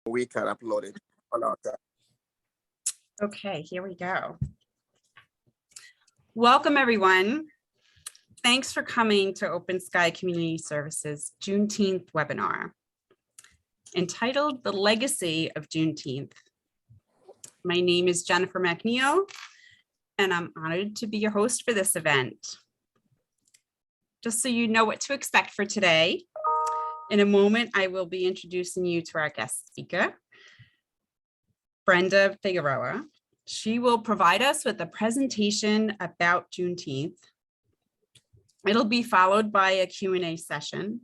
we can upload it on our side. Okay, here we go. Welcome, everyone. Thanks for coming to Open Sky Community Services Juneteenth webinar entitled The Legacy of Juneteenth. My name is Jennifer McNeil, and I'm honored to be your host for this event. Just so you know what to expect for today, in a moment, I will be introducing you to our guest speaker, Brenda Figueroa. She will provide us with a presentation about Juneteenth. It'll be followed by a Q&A session.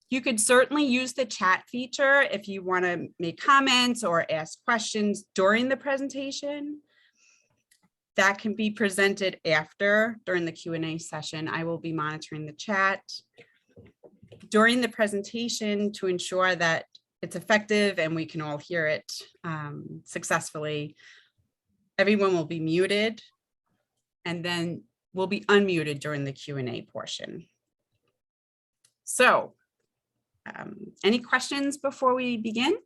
You could certainly use the chat feature if you want to make comments or ask questions during the presentation. That can be presented during the Q&A session. I will be monitoring the chat during the presentation to ensure that it's effective and we can all hear it successfully. Everyone will be muted, and then we'll be unmuted during the Q&A portion. So, any questions before we begin?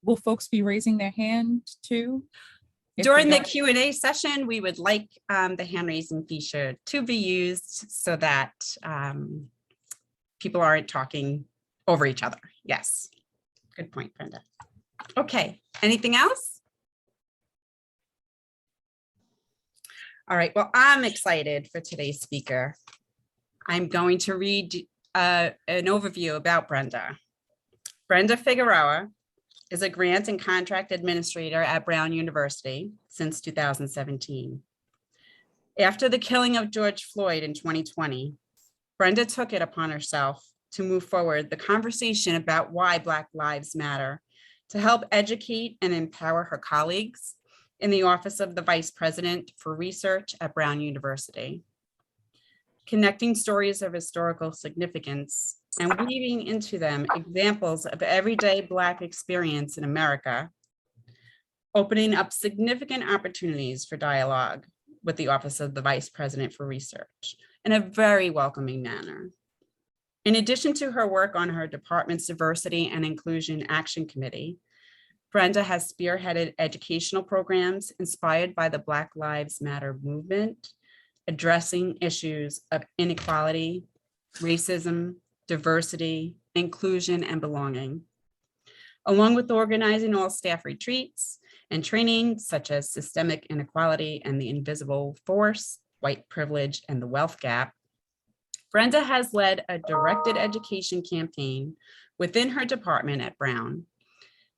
Will folks be raising their hand too? During the Q&A session, we would like the hand raising feature to be used so that people aren't talking over each other. Yes. Good point, Brenda. Okay, anything else? All right, well, I'm excited for today's speaker. I'm going to read an overview about Brenda. Brenda Figueroa is a grant and contract administrator at Brown University since 2017. After the killing of George Floyd in 2020, Brenda took it upon herself to move forward the conversation about why Black Lives Matter, to help educate and empower her colleagues in the Office of the Vice President for Research at Brown University. Connecting stories of historical significance and weaving into them examples of everyday Black experience in America, opening up significant opportunities for dialogue with the Office of the Vice President for Research in a very welcoming manner. In addition to her work on her department's Diversity and Inclusion Action Committee, Brenda has spearheaded educational programs inspired by the Black Lives Matter movement, addressing issues of inequality, racism, diversity, inclusion, and belonging, along with organizing all staff retreats and training such as systemic inequality and the invisible force, white privilege, and the wealth gap. Brenda has led a directed education campaign within her department at Brown,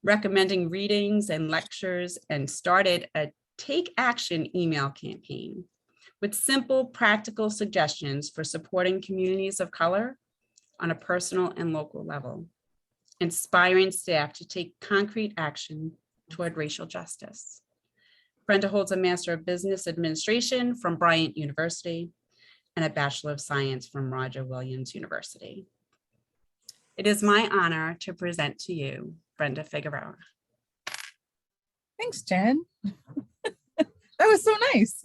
recommending readings and lectures, and started a Take Action email campaign with simple, practical suggestions for supporting communities of color on a personal and local level, inspiring staff to take concrete action toward racial justice. Brenda holds a Master of Business Administration from Bryant University and a Bachelor of Science from Roger Williams University. It is my honor to present to you Brenda Figueroa. Thanks, Jen. That was so nice.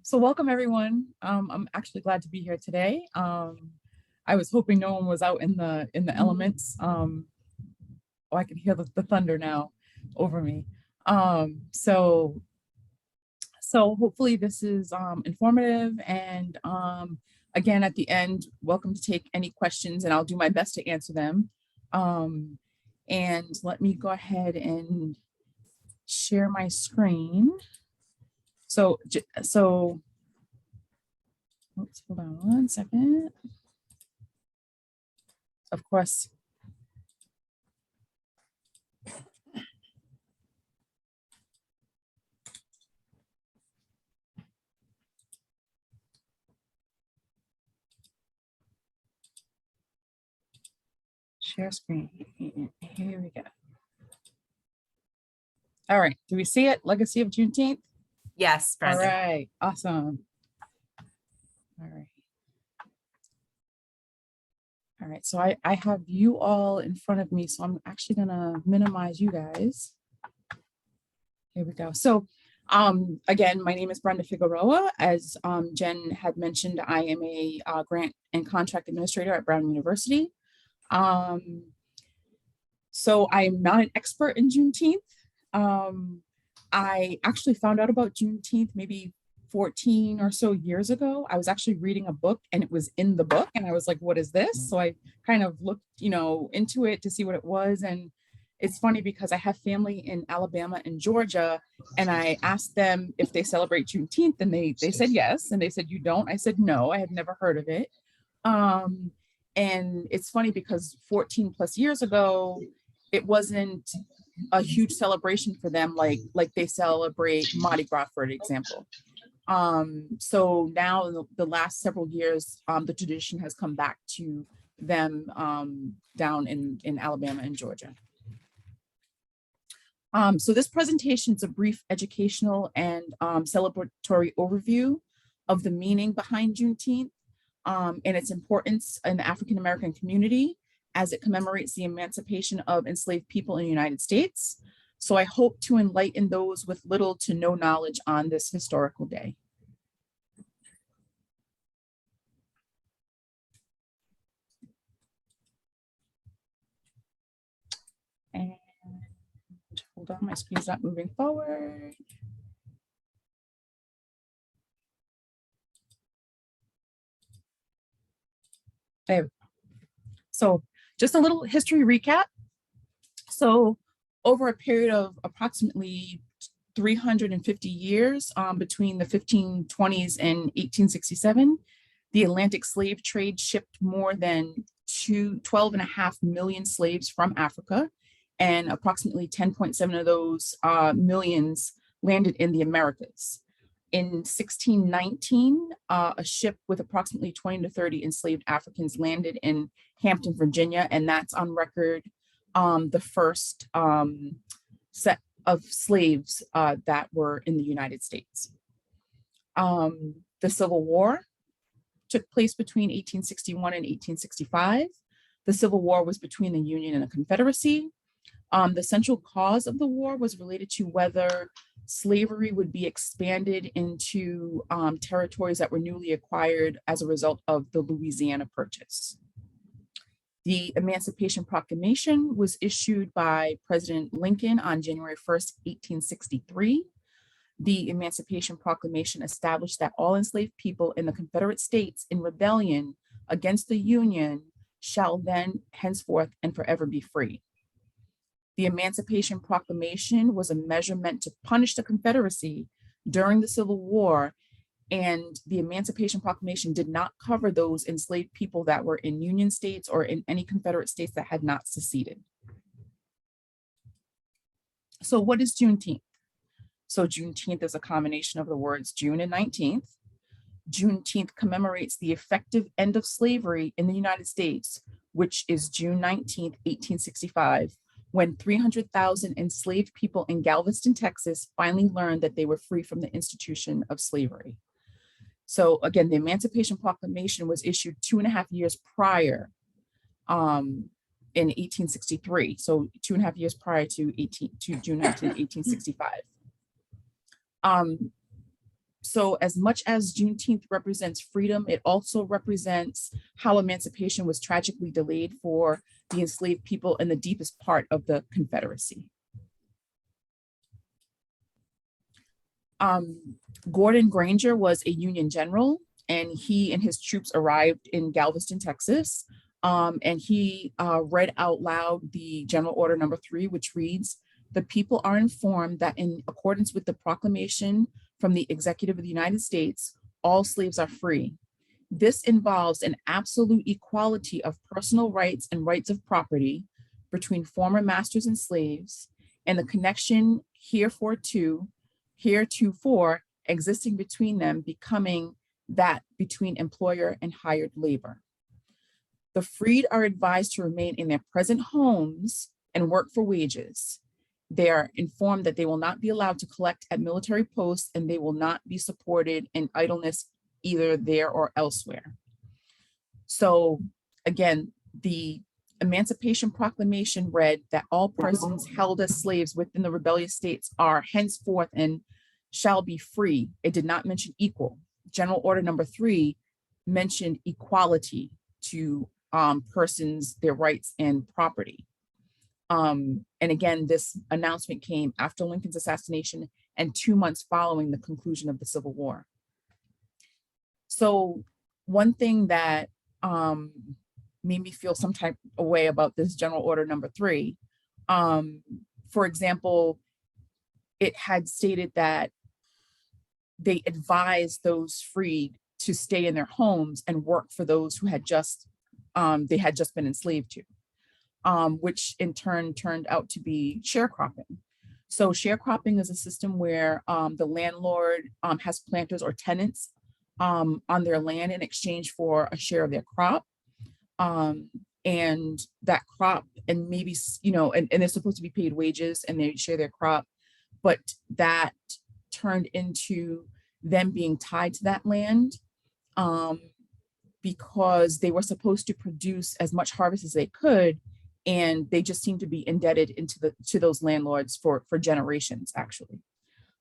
So welcome, everyone. I'm actually glad to be here today. I was hoping no one was out in the elements. Oh, I can hear the thunder now over me. So hopefully this is informative, and again, at the end, welcome to take any questions and I'll do my best to answer them. And let me go ahead and share my screen. So oops, hold on one second. Of course. Share screen. Here we go. All right. Do we see it? Legacy of Juneteenth? Yes, Brenda. All right. Awesome. All right. All right. So I have you all in front of me. So I'm actually going to minimize you guys. Here we go. So again, my name is Brenda Figueroa. As Jen had mentioned, I am a grant and contract administrator at Brown University. So I'm not an expert in Juneteenth. I actually found out about Juneteenth maybe 14 or so years ago. I was actually reading a book and it was in the book and I was like, what is this? So I kind of looked, into it to see what it was. And it's funny because I have family in Alabama and Georgia, and I asked them if they celebrate Juneteenth, and they said yes. And they said, you don't? I said, no, I had never heard of it. And it's funny because 14 plus years ago, it wasn't a huge celebration for them like they celebrate Mardi Gras, for example. So now the last several years, the tradition has come back to them down in Alabama and Georgia. So this presentation is a brief educational and celebratory overview of the meaning behind Juneteenth and its importance in the African-American community as it commemorates the emancipation of enslaved people in the United States. So I hope to enlighten those with little to no knowledge on this historical day. And hold on, my screen's not moving forward. There. So just a little history recap. So over a period of approximately 350 years between the 1520s and 1867, the Atlantic slave trade shipped more than 12.5 million slaves from Africa, and approximately 10.7 of those millions landed in the Americas. In 1619, a ship with approximately 20 to 30 enslaved Africans landed in Hampton, Virginia, and that's on record the first set of slaves that were in the United States. The Civil War took place between 1861 and 1865. The Civil War was between the Union and the Confederacy. The central cause of the war was related to whether slavery would be expanded into territories that were newly acquired as a result of the Louisiana Purchase. The Emancipation Proclamation was issued by President Lincoln on January 1st, 1863. The Emancipation Proclamation established that all enslaved people in the Confederate States in rebellion against the Union shall then henceforth and forever be free. The Emancipation Proclamation was a measure meant to punish the Confederacy during the Civil War, and the Emancipation Proclamation did not cover those enslaved people that were in Union states or in any Confederate states that had not seceded. So what is Juneteenth? So Juneteenth is a combination of the words June and 19th. Juneteenth commemorates the effective end of slavery in the United States, which is June 19th, 1865, when 300,000 enslaved people in Galveston, Texas, finally learned that they were free from the institution of slavery. So again, the Emancipation Proclamation was issued 2.5 years prior in 1863. So 2.5 years prior to June 19th, 1865. So as much as Juneteenth represents freedom, it also represents how emancipation was tragically delayed for the enslaved people in the deepest part of the Confederacy. Gordon Granger was a Union general, and he and his troops arrived in Galveston, Texas, and he read out loud the General Order Number 3, which reads, "The people are informed that in accordance with the proclamation from the Executive of the United States, all slaves are free. This involves an absolute equality of personal rights and rights of property between former masters and slaves, and the connection heretofore existing between them becoming that between employer and hired labor. The freed are advised to remain in their present homes and work for wages. They are informed that they will not be allowed to collect at military posts, and they will not be supported in idleness either there or elsewhere." So again, the Emancipation Proclamation read that all persons held as slaves within the rebellious states are henceforth and shall be free. It did not mention equal. General Order Number 3 mentioned equality to persons their rights and property. And again, this announcement came after Lincoln's assassination and 2 months following the conclusion of the Civil War. So one thing that made me feel some type of way about this General Order number 3, for example, it had stated that they advised those freed to stay in their homes and work for those who had just they had just been enslaved to, which in turn turned out to be sharecropping. So sharecropping is a system where the landlord has planters or tenants on their land in exchange for a share of their crop. And that crop, and maybe, you know, and they're supposed to be paid wages and they share their crop, but that turned into them being tied to that land because they were supposed to produce as much harvest as they could, and they just seemed to be indebted to those landlords for generations, actually.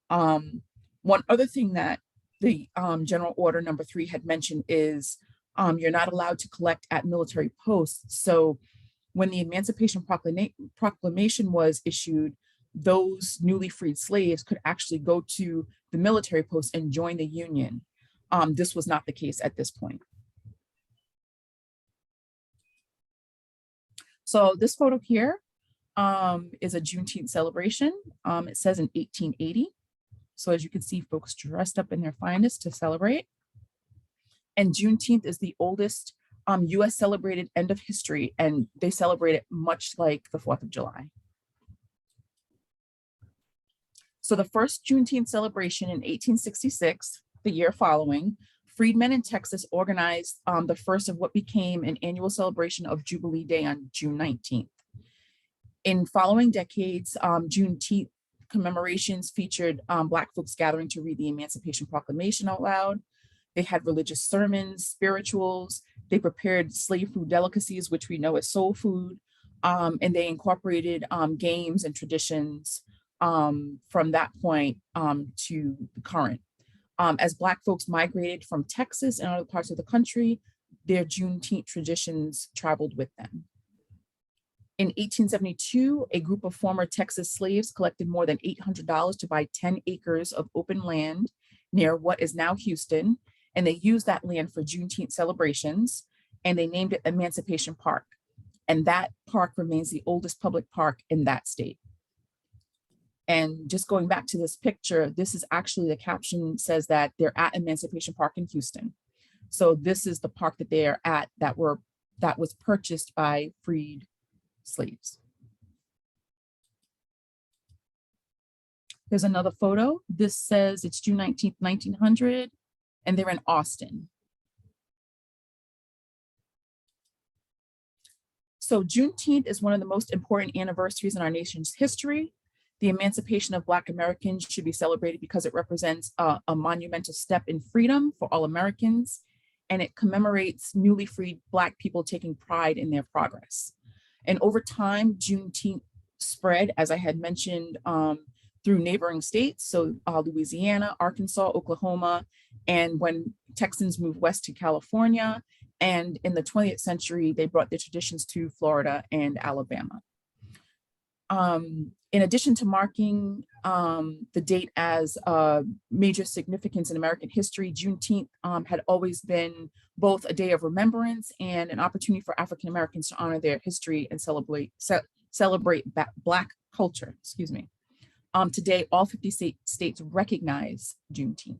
One other thing that the General Order number 3 had mentioned is you're not allowed to collect at military posts. So when the Emancipation Proclamation was issued, those newly freed slaves could actually go to the military post and join the Union. This was not the case at this point. So this photo here is a Juneteent celebration. It says in 1880. So as you can see, folks dressed up in their finest to celebrate. And Juneteenth is the oldest US celebrated end of history, and they celebrate it much like the 4th of July. So the first Juneteen celebration in 1866, the year following, freedmen in Texas organized the first of what became an annual celebration of Jubilee Day on June 19th. In following decades, Juneteent commemorations featured Black folks gathering to read the Emancipation Proclamation out loud. They had religious sermons, spirituals. They prepared slave food delicacies, which we know as soul food, and they incorporated games and traditions from that point to the current. As Black folks migrated from Texas and other parts of the country, their Juneteent traditions traveled with them. In 1872, a group of former Texas slaves collected more than $800 to buy 10 acres of open land near what is now Houston, and they used that land for Juneteent celebrations, and they named it Emancipation Park. And that park remains the oldest public park in that state. And just going back to this picture, this is actually, the caption says that they're at Emancipation Park in Houston. So this is the park that they are at that was purchased by freed slaves. There's another photo. This says it's June 19th, 1900, and they're in Austin. So Juneteenth is one of the most important anniversaries in our nation's history. The emancipation of Black Americans should be celebrated because it represents a monumental step in freedom for all Americans, and it commemorates newly freed Black people taking pride in their progress. And over time, Juneteenth spread, as I had mentioned, through neighboring states, so Louisiana, Arkansas, Oklahoma, and when Texans moved west to California, and in the 20th century, they brought their traditions to Florida and Alabama. In addition to marking the date as a major significance in American history, Juneteenth had always been both a day of remembrance and an opportunity for African Americans to honor their history and celebrate Black culture, excuse me. Today, all 50 states recognize Juneteenth.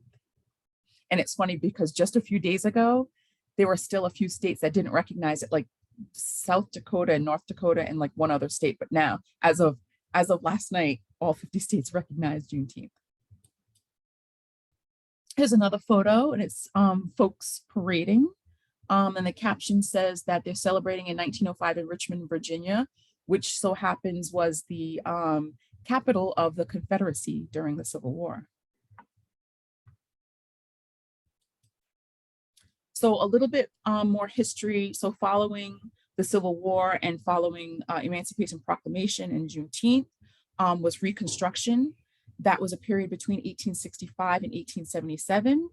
And it's funny because just a few days ago, there were still a few states that didn't recognize it, like South Dakota and North Dakota and like one other state. But now, as of last night, all 50 states recognize Juneteenth. Here's another photo, and it's folks parading. And the caption says that they're celebrating in 1905 in Richmond, Virginia, which so happens was the capital of the Confederacy during the Civil War. So a little bit more history. So following the Civil War and following Emancipation Proclamation and Juneteenth was Reconstruction. That was a period between 1865 and 1877.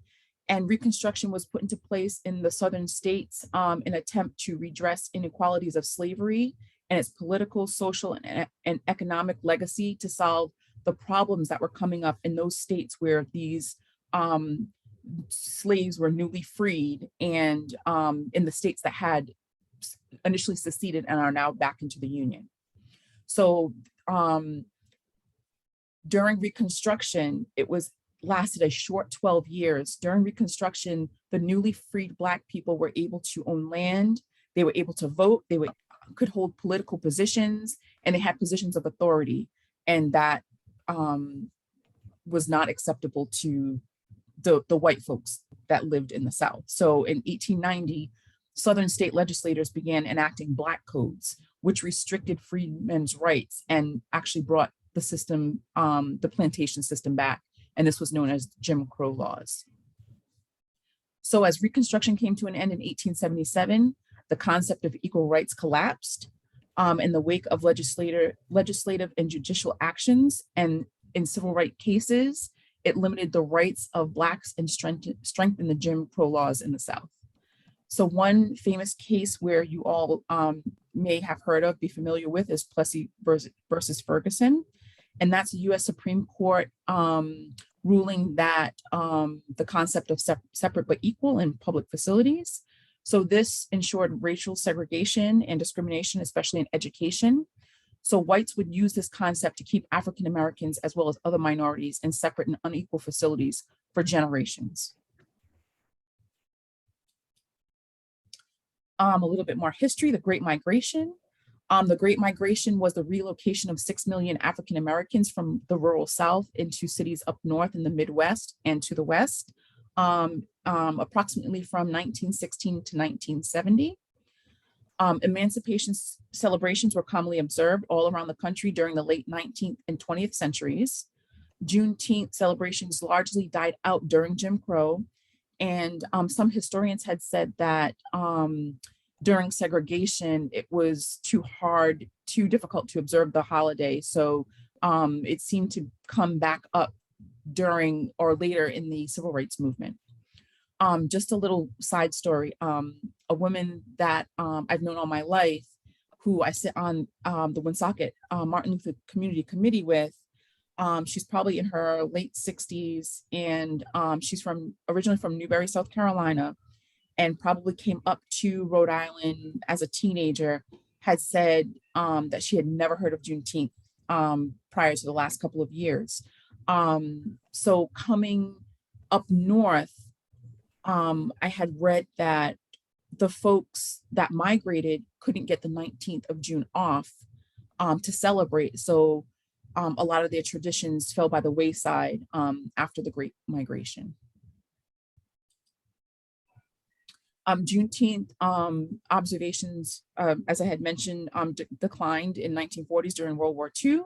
And Reconstruction was put into place in the southern states in an attempt to redress inequalities of slavery and its political, social, and economic legacy to solve the problems that were coming up in those states where these slaves were newly freed, and in the states that had initially seceded and are now back into the Union. So during Reconstruction, it lasted a short 12 years. During Reconstruction, the newly freed Black people were able to own land, they were able to vote, they could hold political positions, and they had positions of authority. And that was not acceptable to the white folks that lived in the South. So in 1890, Southern state legislators began enacting Black codes, which restricted freedmen's rights and actually brought the system, the plantation system back. And this was known as Jim Crow laws. So as Reconstruction came to an end in 1877, the concept of equal rights collapsed in the wake of legislative and judicial actions, and in civil rights cases, it limited the rights of Blacks and strengthened the Jim Crow laws in the South. So one famous case where you all may have heard of, be familiar with, is Plessy versus Ferguson. And that's a US Supreme Court ruling that the concept of separate but equal in public facilities. So this ensured racial segregation and discrimination, especially in education. So whites would use this concept to keep African Americans as well as other minorities in separate and unequal facilities for generations. A little bit more history, the Great Migration. The Great Migration was the relocation of 6 million African Americans from the rural South into cities up north in the Midwest and to the West, approximately from 1916 to 1970. Emancipation celebrations were commonly observed all around the country during the late 19th and 20th centuries. Juneteent celebrations largely died out during Jim Crow, and some historians had said that during segregation, it was too difficult to observe the holiday. So it seemed to come back up during or later in the civil rights movement. Just a little side story, a woman that I've known all my life, who I sit on the Woonsocket Martin Luther Community Committee with, she's probably in her late 60s, and she's originally from Newberry, South Carolina, and probably came up to Rhode Island as a teenager, had said that she had never heard of Juneteenth prior to the last couple of years. So coming up north, I had read that the folks that migrated couldn't get the 19th of June off to celebrate. So a lot of their traditions fell by the wayside after the Great Migration. Juneteenth observations, as I had mentioned, declined in 1940s during World War II,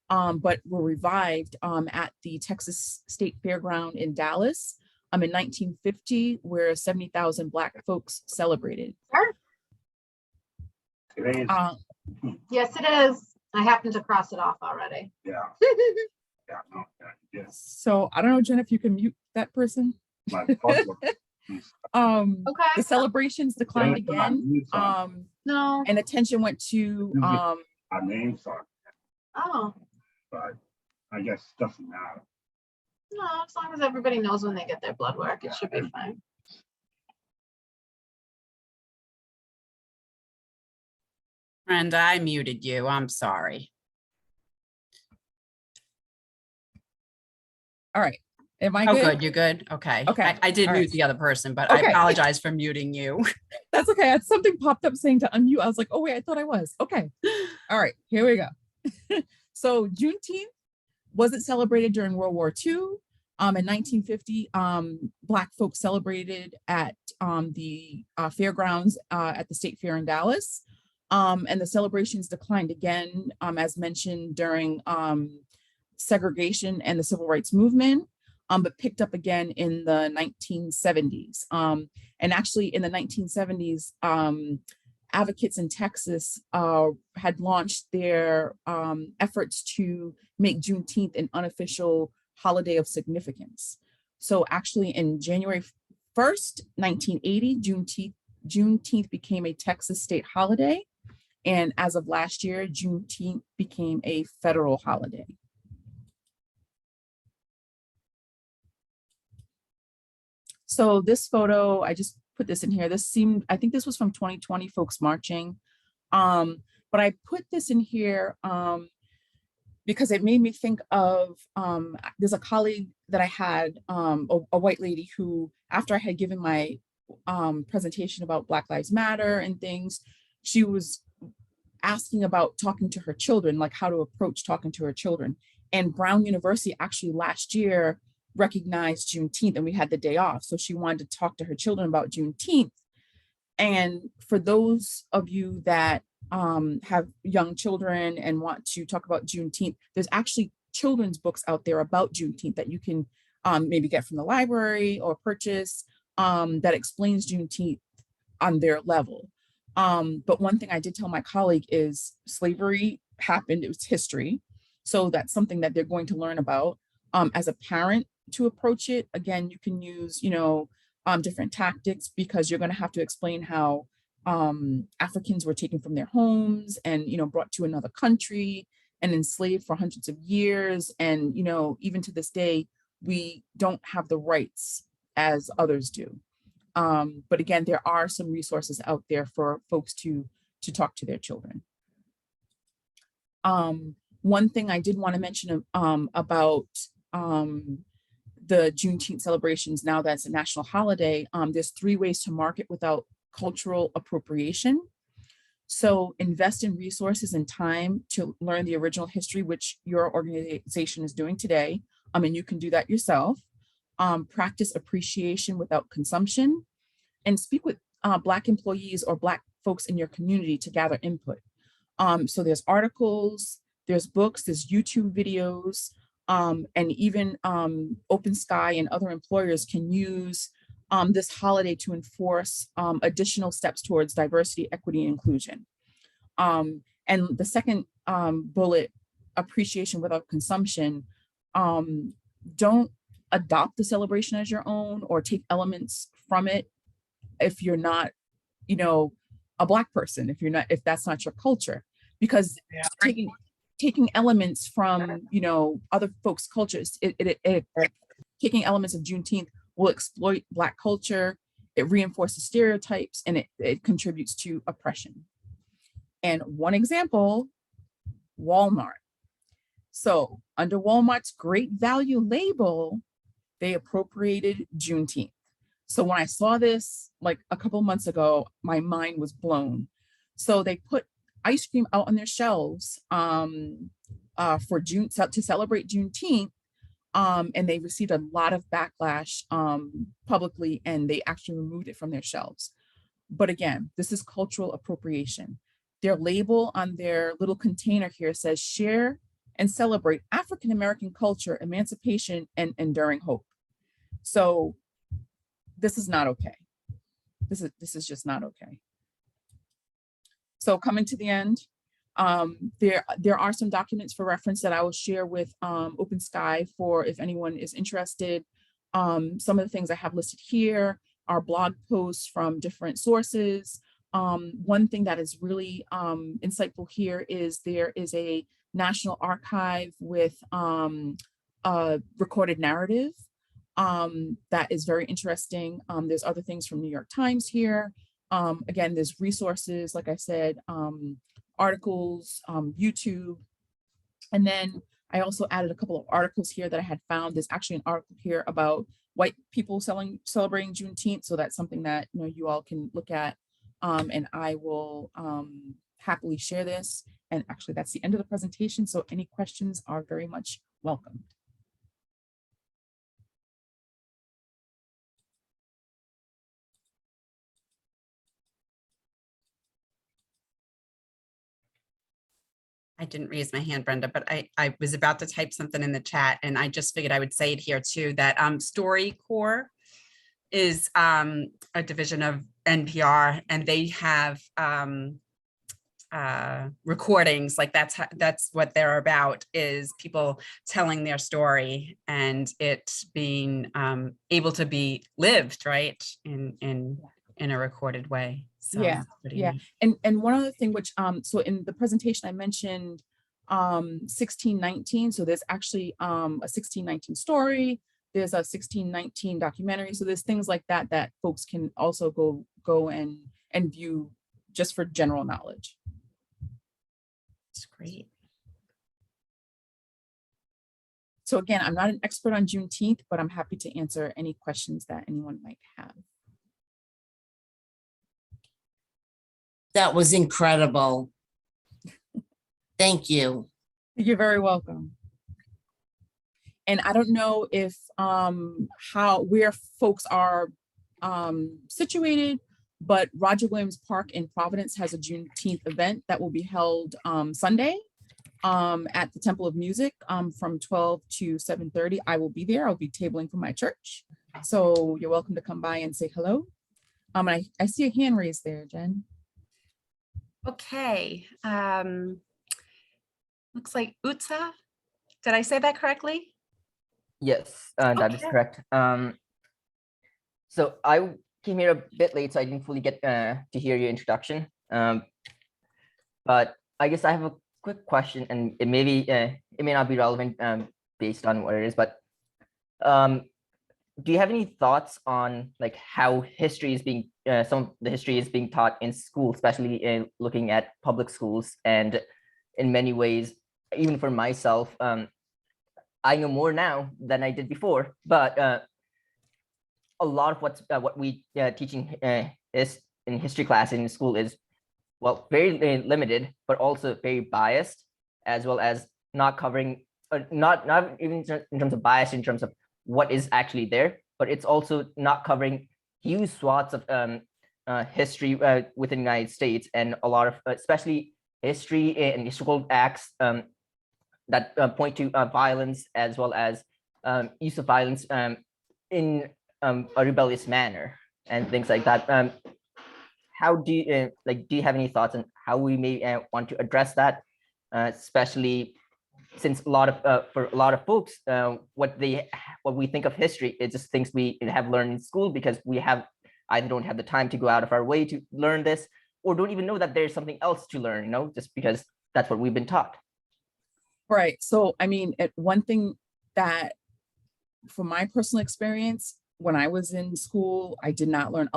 but were revived at the Texas State Fairground in Dallas in 1950, where 70,000 Black folks celebrated. Yes, it is. I happened to cross it off already. Yeah. Yeah, no, yeah, yes. So I don't know, Jen, if you can mute that person. Okay. The celebrations declined again. No. And attention went to Our names are, Oh, but I guess it doesn't matter. no, as long as everybody knows when they get their blood work, it should be fine. Brenda, I muted you. I'm sorry. all right. Am I Oh, good? good. You good? Okay. Okay. I did All mute right. the other person, but I Okay. apologize for muting you. That's okay. I had something popped up saying to unmute. I was like, oh wait, I thought I was. Okay. All right, here we go. So Juneteenth wasn't celebrated during World War II. In 1950, Black folks celebrated at the fairgrounds at the State Fair in Dallas. And the celebrations declined again, as mentioned, during segregation and the civil rights movement, but picked up again in the 1970s. And actually in the 1970s, advocates in Texas had launched their efforts to make Juneteenth an unofficial holiday of significance. So actually in January First, 1980, Juneteenth became a Texas state holiday. And as of last year, Juneteenth became a federal holiday. So this photo, I just put this in here. I think this was from 2020, folks marching. But I put this in here because it made me think of, there's a colleague that I had, a white lady who, after I had given my presentation about Black Lives Matter and things, she was asking about talking to her children, like how to approach talking to her children. And Brown University actually last year recognized Juneteenth, and we had the day off. So she wanted to talk to her children about Juneteenth. And for those of you that have young children and want to talk about Juneteenth, there's actually children's books out there about Juneteenth that you can maybe get from the library or purchase that explains Juneteenth on their level. But one thing I did tell my colleague is slavery happened, it was history. So that's something that they're going to learn about. As a parent to approach it, again, you can use, different tactics, because you're going to have to explain how Africans were taken from their homes and, brought to another country and enslaved for hundreds of years. And, even to this day, we don't have the rights as others do. But again, there are some resources out there for folks to talk to their children. One thing I did want to mention about the Juneteent celebrations, now that's a national holiday, there's 3 ways to market without cultural appropriation. So invest in resources and time to learn the original history, which your organization is doing today. And you can do that yourself. Practice appreciation without consumption, and speak with Black employees or Black folks in your community to gather input. So there's articles, there's books, there's YouTube videos, and even Open Sky and other employers can use this holiday to enforce additional steps towards diversity, equity, and inclusion. And the second bullet, appreciation without consumption, don't adopt the celebration as your own or take elements from it if you're not, a Black person, if that's not your culture, because taking elements from, other folks' cultures, taking elements of Juneteenth will exploit Black culture, it reinforces stereotypes, and it contributes to oppression. And one example, Walmart. So under Walmart's great value label, they appropriated Juneteenth. So when I saw this like a couple months ago, my mind was blown. So they put ice cream out on their shelves for June to celebrate Juneteenth, and they received a lot of backlash publicly, and they actually removed it from their shelves. But again, this is cultural appropriation. Their label on their little container here says, "Share and celebrate African-American culture, emancipation, and enduring hope." So this is not okay. This is just not okay. So coming to the end, there are some documents for reference that I will share with Open Sky for if anyone is interested. Some of the things I have listed here are blog posts from different sources. One thing that is really insightful here is there is a national archive with a recorded narrative that is very interesting. There's other things from New York Times here. Again, there's resources, like I said, articles, YouTube. And then I also added a couple of articles here that I had found. There's actually an article here about white people celebrating Juneteenth. So that's something that you all can look at. And I will happily share this. And actually that's the end of the presentation. So any questions are very much welcome. I didn't raise my hand, Brenda, but I was about to type something in the chat, and I just figured I would say it here too, that StoryCorps is a division of NPR, and they have recordings, like that's what they're about, is people telling their story and it being able to be lived, right, in a recorded way. So Yeah, it's pretty yeah. neat. And one other thing, which so in the presentation I mentioned 1619. So there's actually a 1619 story. There's a 1619 documentary. So there's things like that that folks can also go and view just for general knowledge. It's great. So again, I'm not an expert on Juneteenth, but I'm happy to answer any questions that anyone might have. That was incredible. Thank you. You're very welcome. And I don't know if where folks are situated, but Roger Williams Park in Providence has a Juneteenth event that will be held Sunday at the Temple of Music from 12 to 7:30. I will be there. I'll be tabling for my church. So you're welcome to come by and say hello. I see a hand raised there, Jen. Okay. Looks like Utsa. Did I say that correctly? Yes, that is Okay. correct. So I came here a bit late, so I didn't fully get to hear your introduction. But I guess I have a quick question, and it may not be relevant based on what it is. But do you have any thoughts on like how history is being some of the history is being taught in school, especially in looking at public schools? And in many ways, even for myself, I know more now than I did before, but a lot of what we teaching is in history class in school is, well, very limited, but also very biased, as well as not covering, not even in terms of bias in terms of what is actually there, but it's also not covering huge swaths of history within the United States, and a lot of especially history and historical acts that point to violence, as well as use of violence in a rebellious manner and things like that. How do you do you have any thoughts on how we may want to address that, especially since a lot of for a lot of folks, what we think of history is just things we have learned in school, because we have either don't have the time to go out of our way to learn this, or don't even know that there's something else to learn, just because that's what we've been taught. Right. So, I mean, one thing that from my personal experience, when I was in school, I did not learn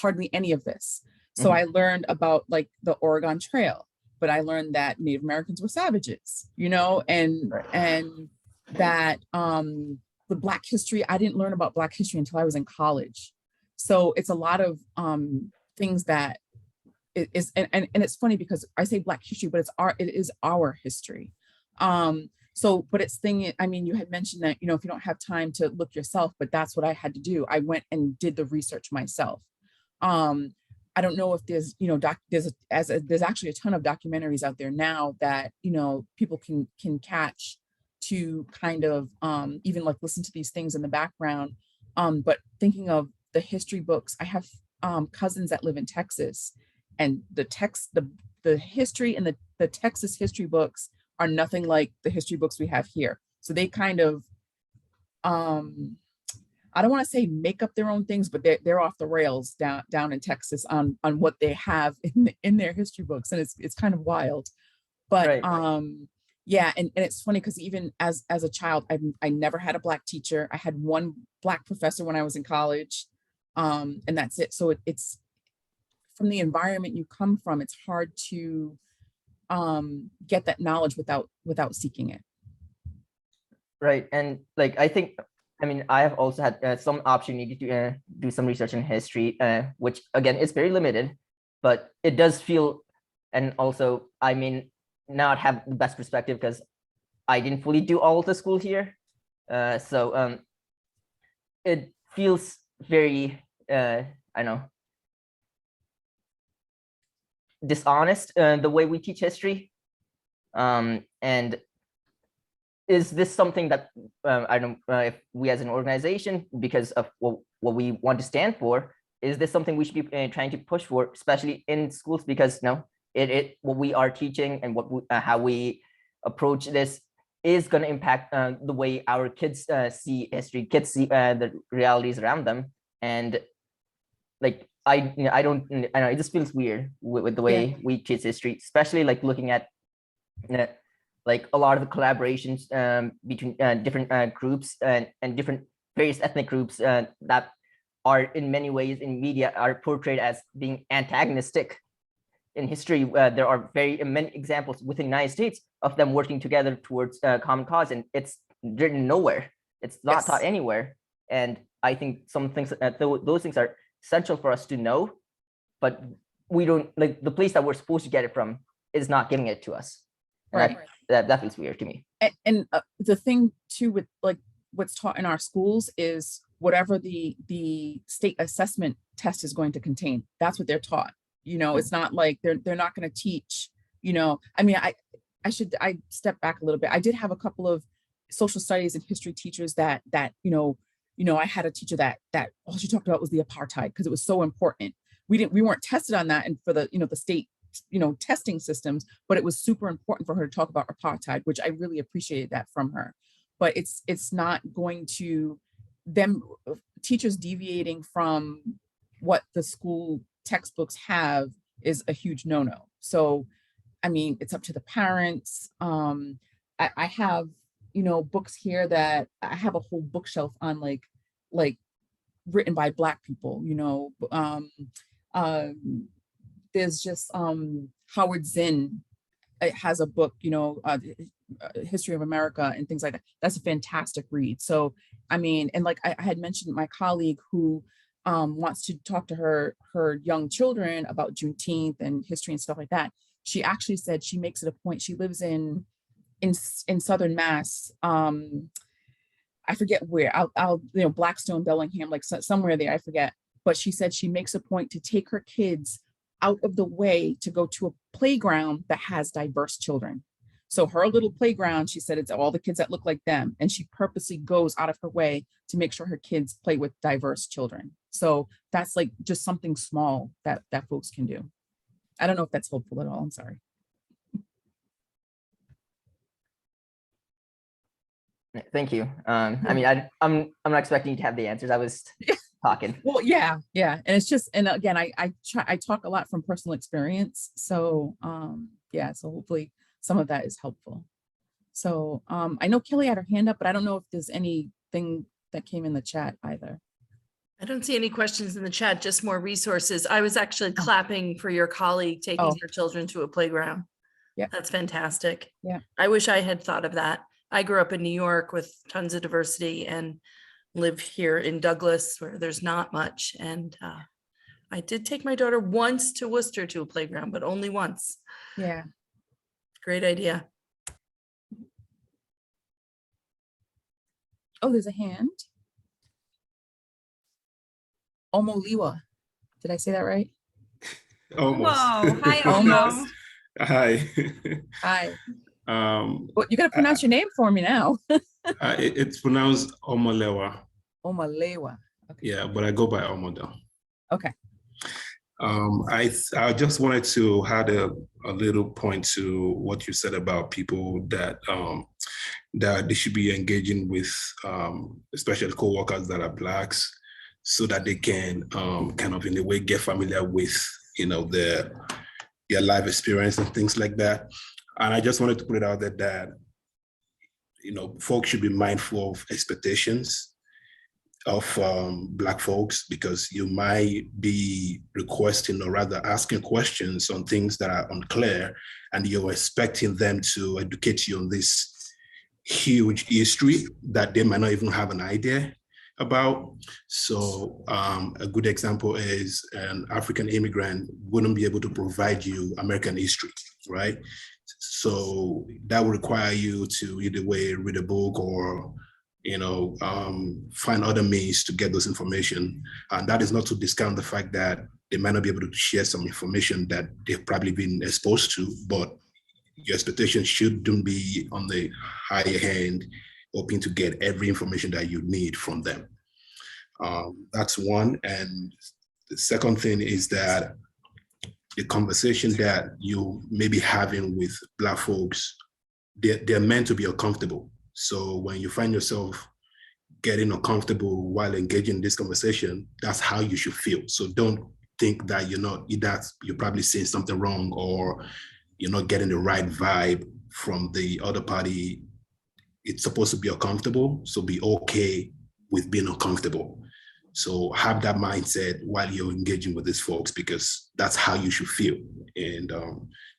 hardly any of this. So I learned about like the Oregon Trail, but I learned that Native Americans were savages, and that the Black history, I didn't learn about Black history until I was in college. So it's a lot of things that is, and it's funny because I say Black history, but it is our history. So, but I mean, you had mentioned that, if you don't have time to look yourself, but that's what I had to do. I went and did the research myself. I don't know if there's, there's actually a ton of documentaries out there now that, people can catch to kind of even like listen to these things in the background. But thinking of the history books, I have cousins that live in Texas, and the history and the Texas history books are nothing like the history books we have here. So they kind of, I don't want to say make up their own things, but they're off the rails down in Texas on what they have in their history books, and it's kind of wild. But Right. Yeah, and it's funny because even as a child, I never had a Black teacher. I had one Black professor when I was in college, and that's it. So it's from the environment you come from, it's hard to get that knowledge without seeking it. Right. And I mean, I have also had some opportunity to do some research in history, which again is very limited, but it does feel, and also I mean, not have the best perspective because I didn't fully do all of the school here. So it feels very, I know, dishonest the way we teach history. And is this something that I don't if we as an organization, because of what we want to stand for, is this something we should be trying to push for, especially in schools? Because what we are teaching and how we approach this is going to impact the way our kids see history, kids see the realities around them. And like, I don't know, it just feels weird with the way we teach history, especially like looking at like a lot of the collaborations between different groups and different various ethnic groups that are in many ways in media are portrayed as being antagonistic. In history, there are many examples within the United States of them working together towards a common cause, and it's written nowhere. It's not taught anywhere. And I think some things, those things are essential for us to know, but we don't, like, the place that we're supposed to get it from is not giving it to us. And that feels weird to me. And the thing too with like what's taught in our schools is whatever the state assessment test is going to contain. That's what they're taught. You know, it's not like they're not going to teach, you know, I mean, I step back a little bit. I did have a couple of social studies and history teachers that, you know, I had a teacher that all she talked about was the apartheid because it was so important. We weren't tested on that and for the, you know, the state, you know, testing systems, but it was super important for her to talk about apartheid, which I really appreciated that from her. But it's not going to them teachers deviating from what the school textbooks have is a huge no-no. So, I mean, it's up to the parents. I have, you know, books here that I have a whole bookshelf on like written by Black people, you know. There's just Howard Zinn, it has a book, you know, History of America and things like that. That's a fantastic read. So, I mean, and like I had mentioned my colleague who wants to talk to her young children about Juneteenth and history and stuff like that. She actually said she makes it a point. She lives in Southern Mass. I forget where, I'll you know, Blackstone, Bellingham, like somewhere there, I forget. But she said she makes a point to take her kids out of the way to go to a playground that has diverse children. So her little playground, she said, it's all the kids that look like them. And she purposely goes out of her way to make sure her kids play with diverse children. So that's like just something small that folks can do. I don't know if that's helpful at all. I'm sorry. Thank you. I mean, I'm not expecting you to have the answers. I was talking. Well, yeah. And it's just, and again, I talk a lot from personal experience. So yeah, so hopefully some of that is helpful. So I know Kelly had her hand up, but I don't know if there's anything that came in the chat either. I don't see any questions in the chat, just more resources. I was actually clapping for your colleague taking her children to a playground. Yeah. That's fantastic. Yeah. I wish I had thought of that. I grew up in New York with tons of diversity and live here in Douglas where there's not much. And I did take my daughter once to Worcester to a playground, but only once. Yeah. Great idea. Oh, there's a hand. Omoliwa. Did I say that right? Almost. Whoa, hi, Omo. Hi. Hi. Well, You got to pronounce your name for me now. it's pronounced Omolewa. Omalewa. Okay. Yeah, but I go by Omodo. Okay. I just wanted to add a little point to what you said about people that that they should be engaging with, especially co-workers that are Blacks, so that they can kind of in a way get familiar with, you know, their life experience and things like that. And I just wanted to put it out there that, you know, folks should be mindful of expectations of Black folks, because you might be requesting or rather asking questions on things that are unclear, and you're expecting them to educate you on this huge history that they might not even have an idea about. So a good example is an African immigrant wouldn't be able to provide you American history, right? So that would require you to either way read a book or, you know, find other means to get those information. And that is not to discount the fact that they might not be able to share some information that they've probably been exposed to, but your expectations shouldn't be on the higher end, hoping to get every information that you need from them. That's one. And the second thing is that the conversation that you may be having with Black folks, they're meant to be uncomfortable. So when you find yourself getting uncomfortable while engaging in this conversation, that's how you should feel. So don't think that you're probably saying something wrong or you're not getting the right vibe from the other party. It's supposed to be uncomfortable, so be okay with being uncomfortable. So have that mindset while you're engaging with these folks, because that's how you should feel. And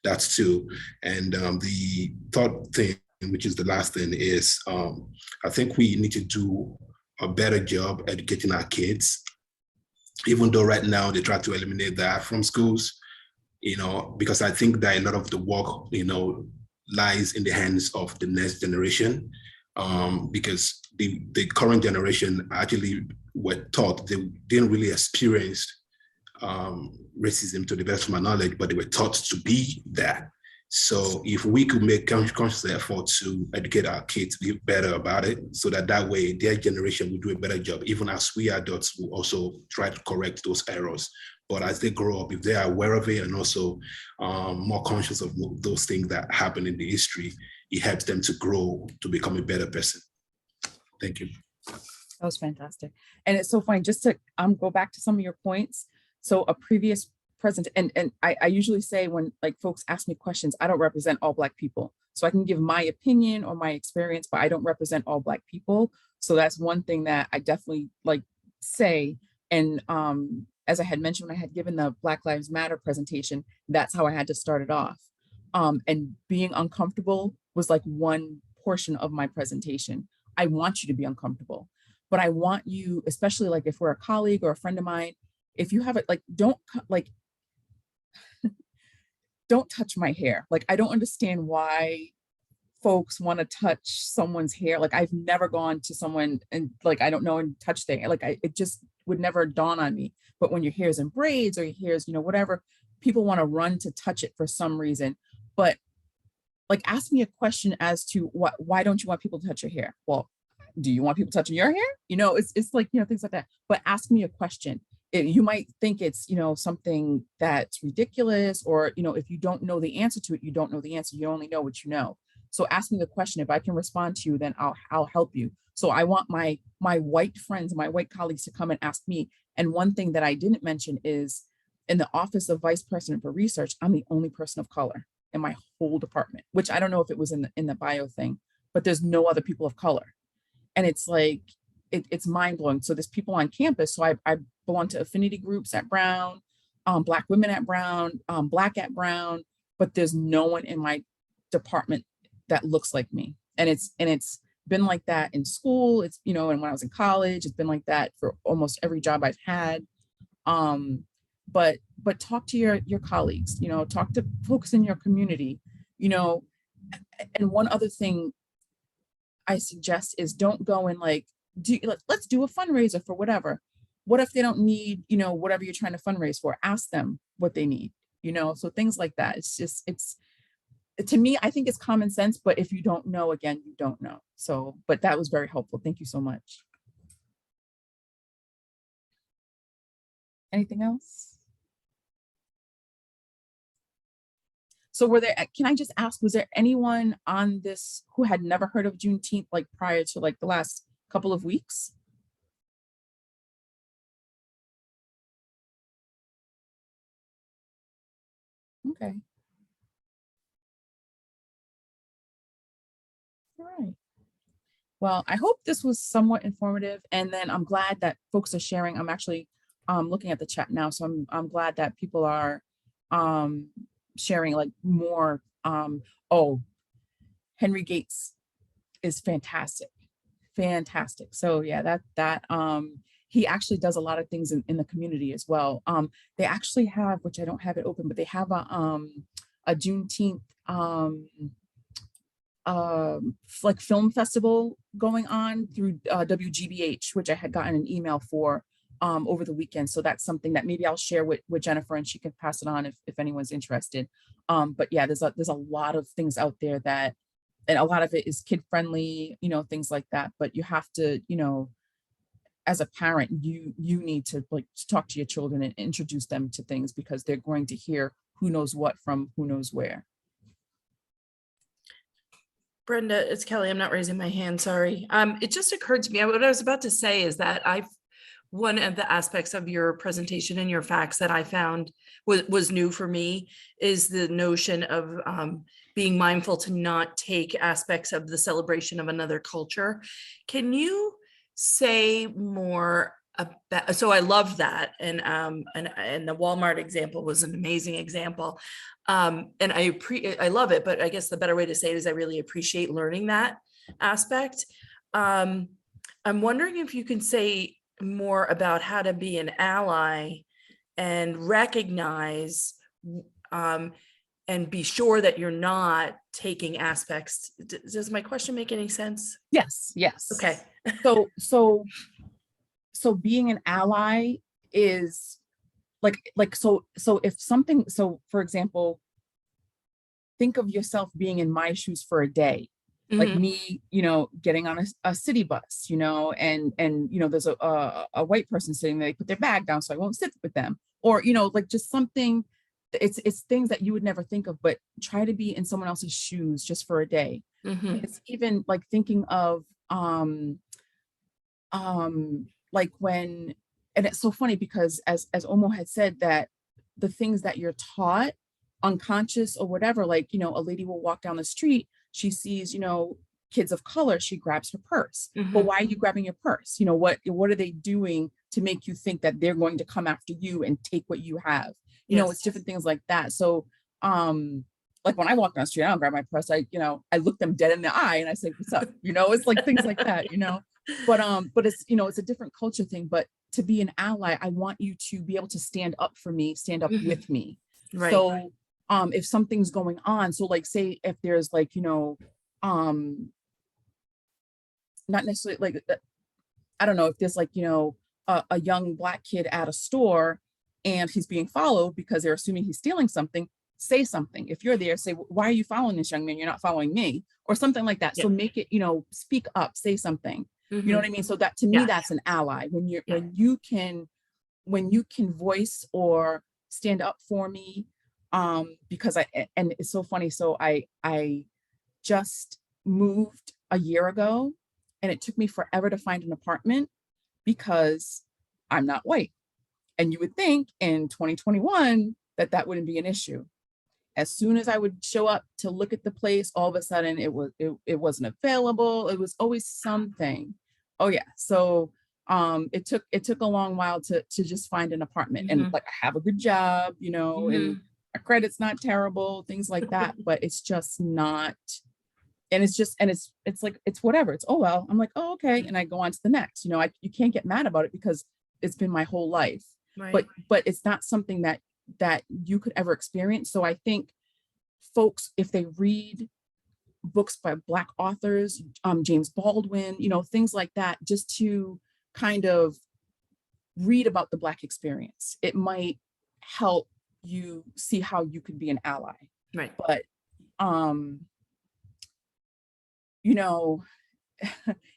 that's two. And the third thing, which is the last thing, is I think we need to do a better job educating our kids, even though right now they try to eliminate that from schools, because I think that a lot of the work, lies in the hands of the next generation, because the current generation actually were taught, they didn't really experience racism to the best of my knowledge, but they were taught to be that. So if we could make conscious effort to educate our kids better about it, so that way their generation will do a better job, even as we adults will also try to correct those errors. But as they grow up, if they are aware of it and also more conscious of those things that happen in the history, it helps them to grow to become a better person. Thank you. That was fantastic. And it's so funny, just to go back to some of your points. So a previous present, and I usually say when like folks ask me questions, I don't represent all Black people. So I can give my opinion or my experience, but I don't represent all Black people. So that's one thing that I definitely say. And as I had mentioned, when I had given the Black Lives Matter presentation, that's how I had to start it off. And being uncomfortable was like one portion of my presentation. I want you to be uncomfortable, but I want you, especially like if we're a colleague or a friend of mine, if you have it, don't touch my hair. Like, I don't understand why folks want to touch someone's hair. Like, I've never gone to someone and I don't know, and touch their hair. It just would never dawn on me. But when your hair's in braids or your hair's, whatever, people want to run to touch it for some reason. But ask me a question as to why don't you want people to touch your hair? Well, do you want people touching your hair? It's things like that. But ask me a question. You might think it's, something that's ridiculous, or, if you don't know the answer to it, you don't know the answer. You only know what you know. So ask me the question. If I can respond to you, then I'll help you. So I want my white friends, my white colleagues to come and ask me. And one thing that I didn't mention is in the Office of Vice President for Research, I'm the only person of color in my whole department, which I don't know if it was in the bio thing, but there's no other people of color. And it's it's mind blowing. So there's people on campus. So I belong to affinity groups at Brown, Black women at Brown, Black at Brown, but there's no one in my department that looks like me. And it's been like that in school. It's, and when I was in college, it's been like that for almost every job I've had. But talk to your colleagues, talk to folks in your community, and one other thing I suggest is don't go and let's do a fundraiser for whatever. What if they don't need, whatever you're trying to fundraise for? Ask them what they need, so things like that. It's to me, I think it's common sense, but if you don't know, again, you don't know. So, but that was very helpful. Thank you so much. Anything else? So can I just ask, was there anyone on this who had never heard of Juneteenth, prior to the last couple of weeks? Okay. All right. Well, I hope this was somewhat informative, and then I'm glad that folks are sharing. I'm actually looking at the chat now, so I'm glad that people are sharing more. Oh, Henry Gates is fantastic. So yeah, that he actually does a lot of things in the community as well. They actually have, which I don't have it open, but they have a Juneteent film festival going on through WGBH, which I had gotten an email for over the weekend. So that's something that maybe I'll share with Jennifer, and she can pass it on if anyone's interested. But yeah, there's a lot of things out there and a lot of it is kid friendly, things like that. But you have to, as a parent, you need to talk to your children and introduce them to things, because they're going to hear who knows what from who knows where. Brenda, it's Kelly. I'm not raising my hand, sorry. It just occurred to me, what I was about to say is that one of the aspects of your presentation and your facts that I found was new for me is the notion of being mindful to not take aspects of the celebration of another culture. Can you say more about, so I love that. And the Walmart example was an amazing example. And I love it, but I guess the better way to say it is I really appreciate learning that aspect. I'm wondering if you can say more about how to be an ally and recognize and be sure that you're not taking aspects. Does my question make any sense? Yes, yes. Okay. So being an ally is so if something, so for example, think of yourself being in my shoes for a day, like Mhm. me, getting on a city bus, and there's a white person sitting there, they put their bag down so I won't sit with them, or like just something. It's things that you would never think of, but try to be in someone else's shoes just for a day. Mhm. It's even like thinking of like when, and it's so funny because as Omo had said, that the things that you're taught unconscious or whatever, like a lady will walk down the street, she sees kids of color, she grabs her purse. But Mhm. why are you grabbing your purse? What are they doing to make you think that they're going to come after you and take what you have? Yes. It's different things like that. So like when I walk down the street, I don't grab my purse. I look them dead in the eye and I say, what's up? It's like things like that, but it's, it's a different culture thing. But to be an ally, I want you to be able to stand up for me, stand up Mhm. with me. Right. So if something's going on, so like say if there's like, not necessarily like, I don't know, if there's like, a young Black kid at a store and he's being followed because they're assuming he's stealing something, say something. If you're there, say, why are you following this young man? You're not following me, or something like that. So Yeah. make it, speak up, say something. You know Mhm. what I mean? So that to me, Yes. that's an ally when Yeah. when you can voice or stand up for me. Because and it's so funny. So I just moved a year ago and it took me forever to find an apartment because I'm not white. And you would think in 2021 that wouldn't be an issue. As soon as I would show up to look at the place, all of a sudden it wasn't available. It was always something. Oh yeah. So it took a long while to just find an apartment. And Mhm. like I have a good job, and Mhm. my credit's not terrible, things like that, but it's just not. And it's like, it's whatever. It's, oh, well, I'm like, oh, okay. And I go on to the next, you can't get mad about it because it's been my whole life, Right. but it's not something that you could ever experience. So I think folks, if they read books by Black authors, James Baldwin, things like that, just to kind of read about the Black experience, it might help you see how you could be an ally. Right. But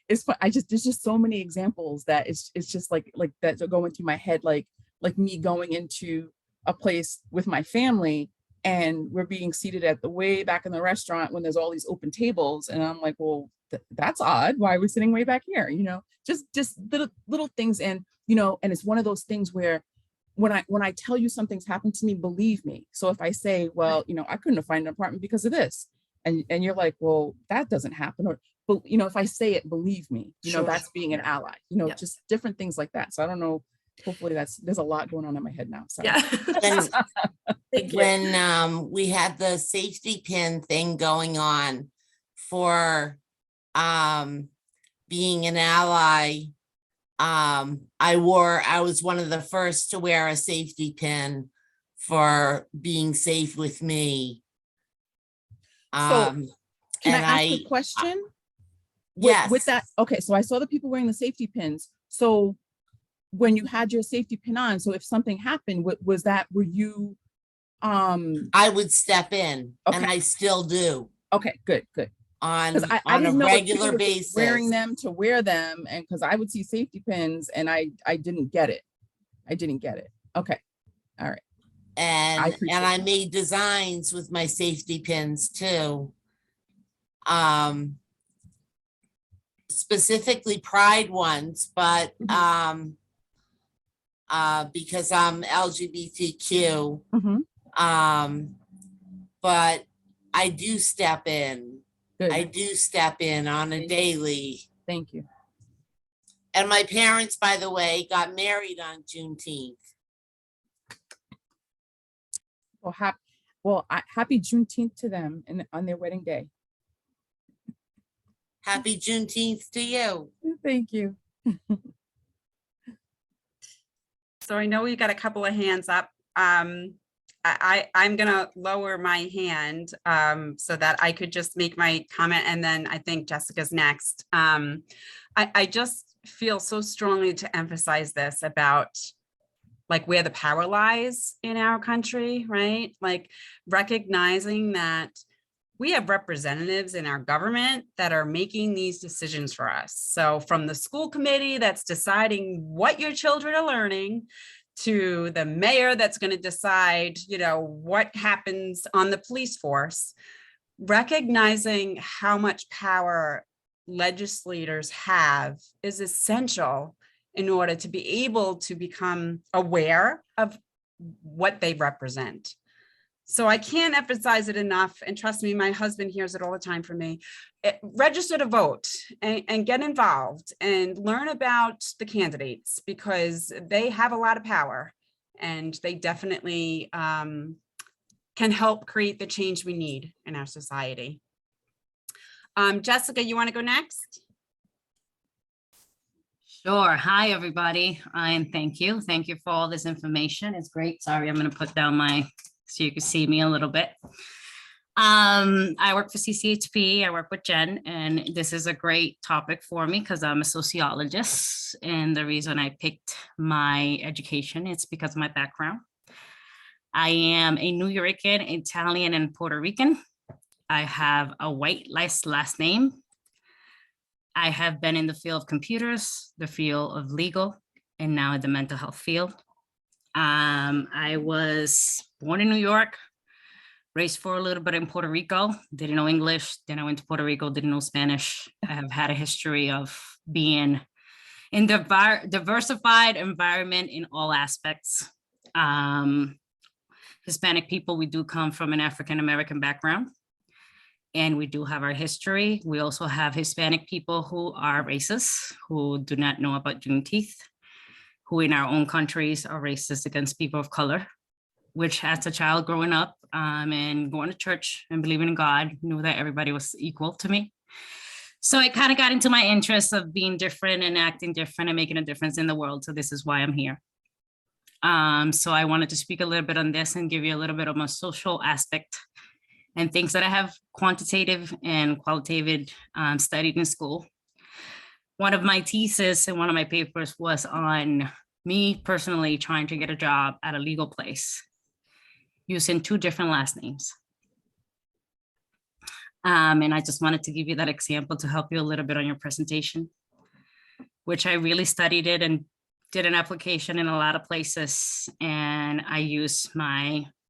it's fun. There's just so many examples that it's just like that are going through my head, like me going into a place with my family and we're being seated at the way back in the restaurant when there's all these open tables, and I'm like, well, that's odd. Why are we sitting way back here? Just little things. And and it's one of those things where when I tell you something's happened to me, believe me. So if I say, well, I couldn't have found an apartment because of this, and you're like, well, that doesn't happen, or but if I say it, believe me, Sure. that's being an ally, Yeah. just different things like that. So I don't know, hopefully there's a lot going on in my head now. So Yeah. Thank you. When we had the safety pin thing going on for being an ally, I was one of the first to wear a safety pin for being safe with me. Can I and ask a question? Yes. With that, okay, so I saw the people wearing the safety pins. So when you had your safety pin on, so if something happened, were you I would step in, and Okay. I still do okay, good. on Because I a didn't know if people regular were just basis. wearing them to wear them, and because I would see safety pins and I didn't get it. Okay, all right. And appreciate I that. made designs with my safety pins too. Specifically pride ones, but because I'm LGBTQ, Mhm. but I do step in. Good. I do step in on a Thank you. daily. Thank you. And my parents, by the way, got married on Juneteenth. Well, happy Juneteenth to them and on their wedding day. Happy Juneteenth to you. Thank you. So I know we got a couple of hands up. I'm gonna lower my hand so that I could just make my comment, and then I think Jessica's next. I just feel so strongly to emphasize this about like where the power lies in our country, right? Like recognizing that we have representatives in our government that are making these decisions for us. So from the school committee that's deciding what your children are learning, to the mayor that's going to decide, you know, what happens on the police force, recognizing how much power legislators have is essential in order to be able to become aware of what they represent. So I can't emphasize it enough. And trust me, my husband hears it all the time from me. Register to vote and get involved and learn about the candidates because they have a lot of power and they definitely can help create the change we need in our society. Jessica, you want to go next? Sure. Hi, everybody. And thank you. Thank you for all this information. It's great. Sorry, I'm going to put down so you can see me a little bit. I work for CCHP. I work with Jen, and this is a great topic for me because I'm a sociologist. And the reason I picked my education is because of my background. I am a New Yorker, Italian, and Puerto Rican. I have a white last name. I have been in the field of computers, the field of legal, and now in the mental health field. I was born in New York, raised for a little bit in Puerto Rico, didn't know English, then I went to Puerto Rico, didn't know Spanish. I have had a history of being in the diversified environment in all aspects. Hispanic people, we do come from an African-American background. And we do have our history. We also have Hispanic people who are racist, who do not know about Juneteeth, who in our own countries are racist against people of color, which as a child growing up and going to church and believing in God, knew that everybody was equal to me. So it kind of got into my interest of being different and acting different and making a difference in the world. So this is why I'm here. So I wanted to speak a little bit on this and give you a little bit of my social aspect and things that I have quantitative and qualitative studied in school. One of my thesis and one of my papers was on me personally trying to get a job at a legal place using 2 different last names. And I just wanted to give you that example to help you a little bit on your presentation, which I really studied it and did an application in a lot of places. And I use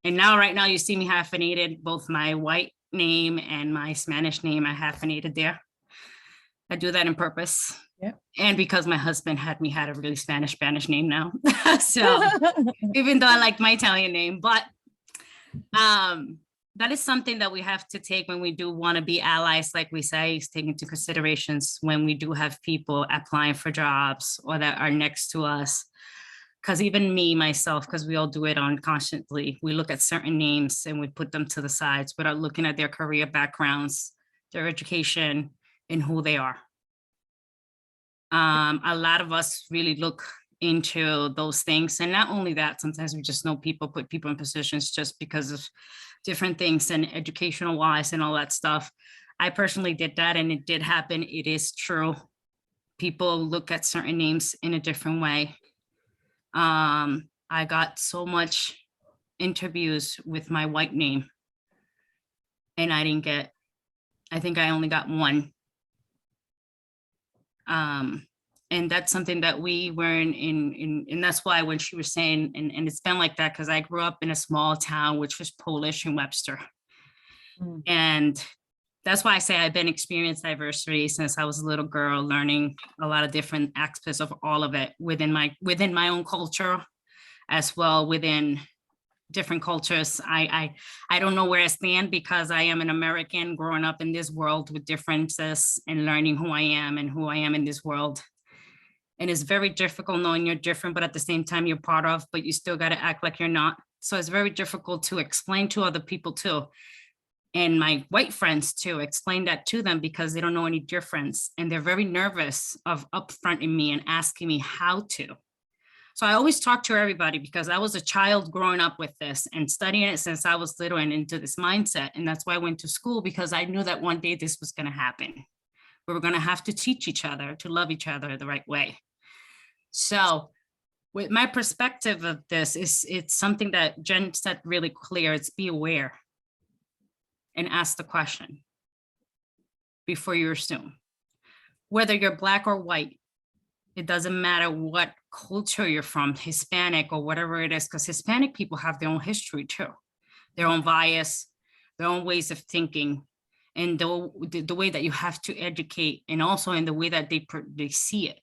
and now right now you see me hyphenated, both my white name and my Spanish name I hyphenated there. I do that on purpose. Yep. And because my husband had a really Spanish name now. So even though I like my Italian name, but that is something that we have to take when we do want to be allies, like we say, is take into considerations when we do have people applying for jobs or that are next to us. Because even me, myself, because we all do it unconsciously, we look at certain names and we put them to the sides without looking at their career backgrounds, their education, and who they are. A lot of us really look into those things. And not only that, sometimes we just know people, put people in positions just because of different things and educational wise and all that stuff. I personally did that and it did happen. It is true. People look at certain names in a different way. I got so much interviews with my white name and I think I only got one. And that's something that we were and that's why when she was saying, and it's been like that because I grew up in a small town, which was Polish in Webster. Mm. And that's why I say I've been experienced diversity since I was a little girl, learning a lot of different aspects of all of it within my own culture, as well within different cultures. I don't know where I stand because I am an American growing up in this world with differences and learning who I am and who I am in this world. And it's very difficult knowing you're different, but at the same time you're part of, but you still got to act like you're not. So it's very difficult to explain to other people too. And my white friends too, explain that to them because they don't know any difference. And they're very nervous of upfronting me and asking me how to. So I always talk to everybody because I was a child growing up with this and studying it since I was little and into this mindset. And that's why I went to school, because I knew that one day this was going to happen. We were going to have to teach each other to love each other the right way. So with my perspective of this, it's something that Jen said really clear. It's be aware and ask the question before you assume. Whether you're Black or white, it doesn't matter what culture you're from, Hispanic or whatever it is, because Hispanic people have their own history too, their own bias, their own ways of thinking, and the way that you have to educate, and also in the way that they see it.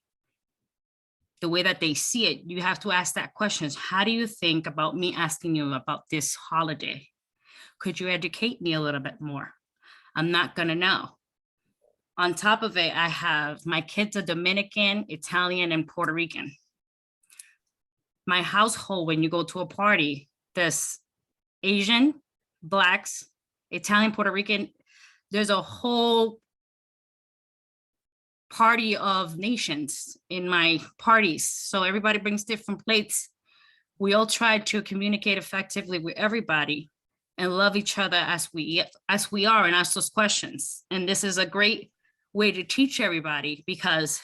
The way that they see it, you have to ask that question. How do you think about me asking you about this holiday? Could you educate me a little bit more? I'm not gonna know. On top of it, I have my kids are Dominican, Italian, and Puerto Rican. My household, when you go to a party, there's Asian, Blacks, Italian, Puerto Rican. There's a whole party of nations in my parties. So everybody brings different plates. We all try to communicate effectively with everybody and love each other as we are and ask those questions. And this is a great way to teach everybody, because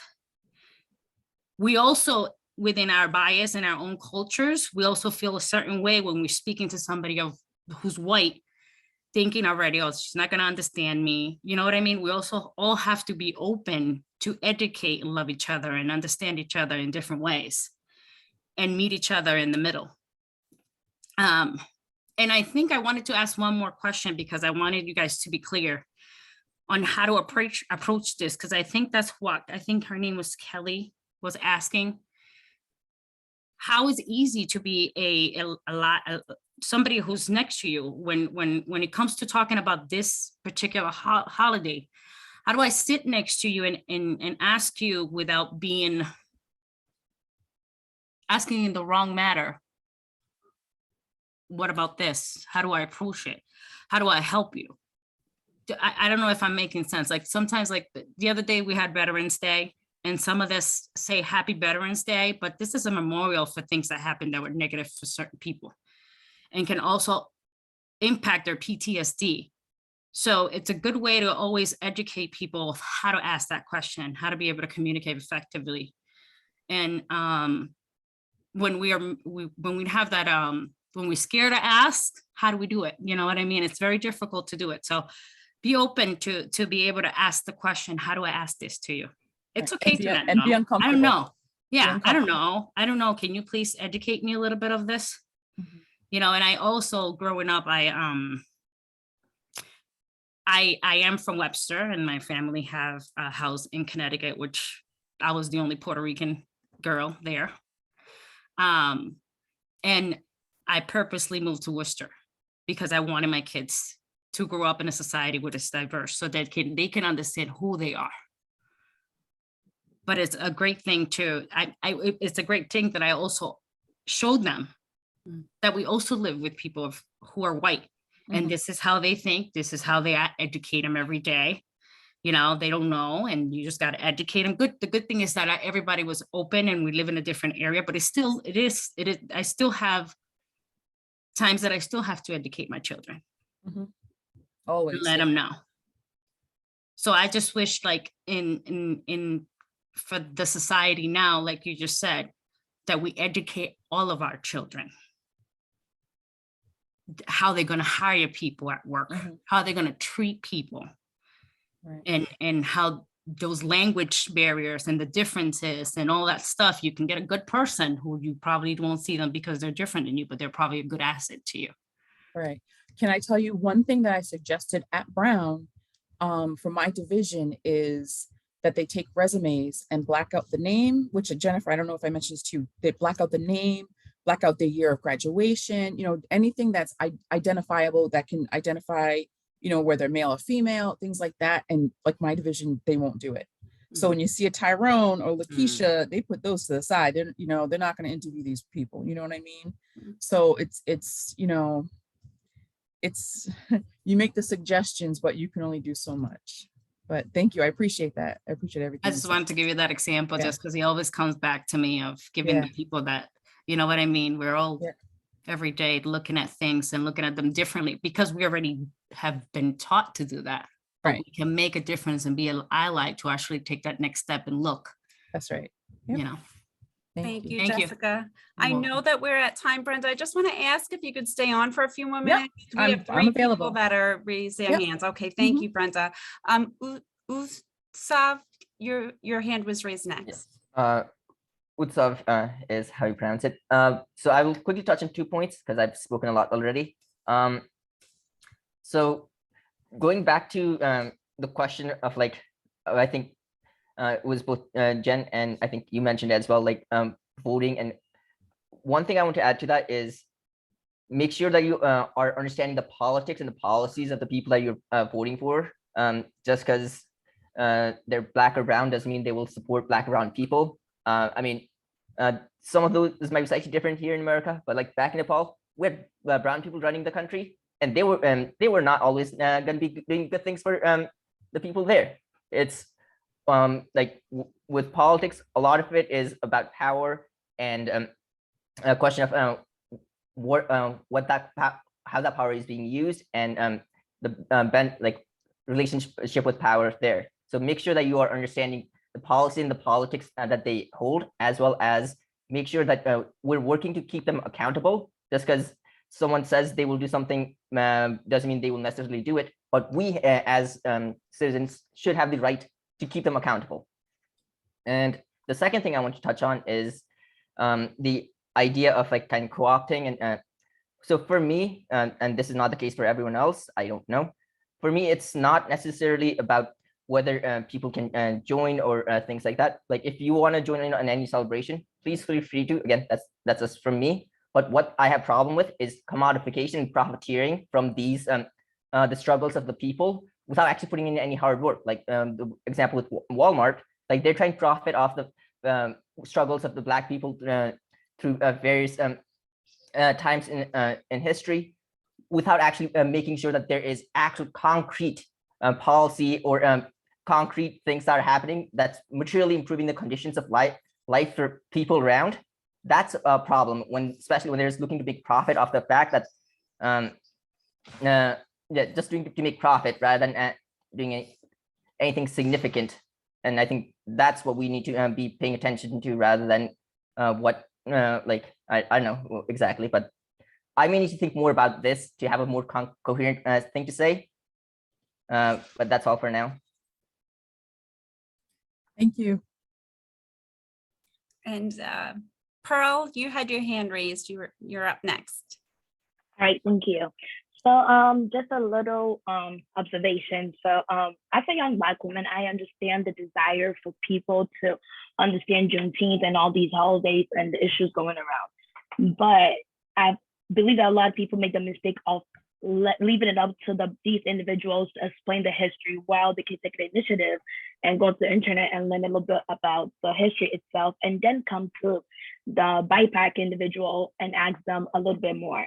we also, within our bias and our own cultures, we also feel a certain way when we're speaking to somebody who's white, thinking already, oh, she's not going to understand me. You know what I mean? We also all have to be open to educate and love each other and understand each other in different ways and meet each other in the middle. And I think I wanted to ask one more question because I wanted you guys to be clear on how to approach this, because I think that's what, I think her name was Kelly, was asking. How is easy to be somebody who's next to you when it comes to talking about this particular holiday? How do I sit next to you and ask you without asking in the wrong matter? What about this? How do I approach it? How do I help you? I don't know if I'm making sense. Like sometimes, like the other day we had Veterans Day, and some of this say Happy Veterans Day, but this is a memorial for things that happened that were negative for certain people and can also impact their PTSD. So it's a good way to always educate people of how to ask that question, how to be able to communicate effectively. And when we have that, when we're scared to ask, how do we do it? You know what I mean? It's very difficult to do it. So be open to be able to ask the question, how do I ask this to you? It's Right. okay to not And be know. I uncomfortable. don't know. Yeah, Be I don't know. I don't know. Can you please educate me a little bit of this? Mhm. You know, and I also, growing up, I am from Webster, and my family have a house in Connecticut, which I was the only Puerto Rican girl there. And I purposely moved to Worcester because I wanted my kids to grow up in a society where it's diverse, so that they can understand who they are. But it's a great thing it's a great thing that I also showed them that we also live with people who are white. And this is how they think. This is how they educate them every day. You know, they don't know, and you just got to educate them. The good thing is that everybody was open, and we live in a different area, but it is, I still have times that I still have to educate my children. Always. And let them know. So I just wish, like for the society now, like you just said, that we educate all of our children. How they're going to hire people at work, how they're going to treat people, Right. and how those language barriers and the differences and all that stuff, you can get a good person who you probably won't see them because they're different than you, but they're probably a good asset to you. Right. Can I tell you one thing that I suggested at Brown for my division is that they take resumes and black out the name, which Jennifer, I don't know if I mentioned this to you, they black out the name, black out the year of graduation, anything that's identifiable that can identify, where they're male or female, things like that. And like my division, they won't do it. So when you see a Tyrone or Lakeisha, they put those to the side. They're not going to interview these people. You know what I mean? So it's you make the suggestions, but you can only do so much. But thank you. I appreciate that. I appreciate everything. I just wanted to give you that example Yeah. just because he always comes back to me of giving the people that, you know what I mean? We're all every day looking at things and looking at them differently because we already have been taught to do that. But Right. we can make a difference and be an ally to actually take that next step and look, That's right. Yep. you know. Thank you, Thank you. Jessica. You're I know welcome. that we're at time, Brenda. I just want to ask if you could stay on for a few more Yep, minutes. We I'm have 3 people available. that are raised their Yep. hands. Okay, thank Mhm. you, Brenda. Utsav, your hand was raised next. Utsav is how you pronounce it. So I will quickly touch on 2 points because I've spoken a lot already. So going back to the question of I think it was both Jen and I think you mentioned as well, voting. And one thing I want to add to that is make sure that you are understanding the politics and the policies of the people that you're voting for. Just because they're Black or brown doesn't mean they will support Black or brown people. I mean, some of those might be slightly different here in America, but like back in Nepal, we had brown people running the country, and they were not always going to be doing good things for the people there. It's with politics, a lot of it is about power and a question of how that power is being used and the relationship with power there. So make sure that you are understanding the policy and the politics that they hold, as well as make sure that we're working to keep them accountable. Just because someone says they will do something doesn't mean they will necessarily do it. But we as citizens should have the right to keep them accountable. And the second thing I want to touch on is the idea of kind of co-opting. And so for me, and this is not the case for everyone else, I don't know. For me, it's not necessarily about whether people can join or things like that. Like if you want to join in on any celebration, please feel free to. Again, that's just from me. But what I have problem with is commodification and profiteering from these the struggles of the people without actually putting in any hard work. Like the example with Walmart, like they're trying to profit off the struggles of the Black people through various times in history, without actually making sure that there is actual concrete policy or concrete things that are happening that's materially improving the conditions of life for people around. That's a problem especially when there's looking to make profit off the fact that just doing to make profit rather than doing anything significant. And I think that's what we need to be paying attention to rather than what I don't know exactly, but I may need to think more about this to have a more coherent thing to say. But that's all for now. Thank you. And Pearl, you had your hand raised. You're up next. All right, thank you. So just a little observation. So as a young Black woman, I understand the desire for people to understand Juneteenth and all these holidays and the issues going around. But I believe that a lot of people make the mistake of leaving it up to these individuals to explain the history, while they can take the initiative and go to the internet and learn a little bit about the history itself, and then come to the BIPAC individual and ask them a little bit more.